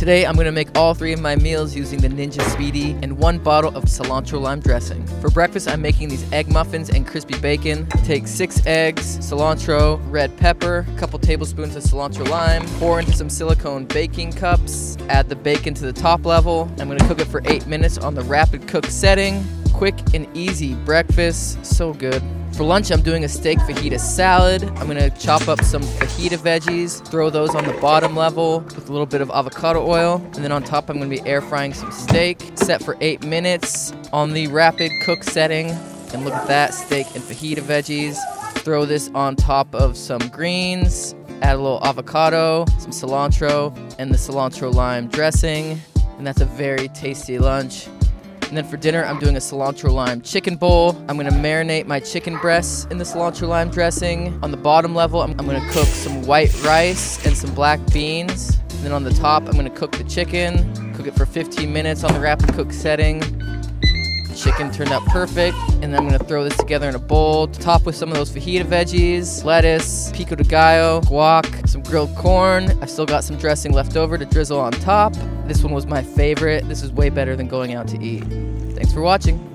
Today I'm going to make all 3 of my meals using the Ninja Speedi and 1 bottle of cilantro lime dressing. For breakfast I'm making these egg muffins and crispy bacon. Take 6 eggs, cilantro, red pepper, a couple tablespoons of cilantro lime, pour into some silicone baking cups, add the bacon to the top level. I'm going to cook it for 8 minutes on the rapid cook setting. Quick and easy breakfast, so good. For lunch, I'm doing a steak fajita salad. I'm gonna chop up some fajita veggies, throw those on the bottom level with a little bit of avocado oil, and then on top I'm gonna be air frying some steak. Set for 8 minutes on the rapid cook setting. And look at that, steak and fajita veggies. Throw this on top of some greens, add a little avocado, some cilantro, and the cilantro lime dressing. And that's a very tasty lunch. And then for dinner, I'm doing a cilantro lime chicken bowl. I'm gonna marinate my chicken breasts in the cilantro lime dressing. On the bottom level, I'm gonna cook some white rice and some black beans. And then on the top, I'm gonna cook the chicken. Cook it for 15 minutes on the rapid cook setting. The chicken turned out perfect. And then I'm gonna throw this together in a bowl. Top with some of those fajita veggies, lettuce, pico de gallo, guac, some grilled corn. I've still got some dressing left over to drizzle on top. This one was my favorite. This is way better than going out to eat. Thanks for watching.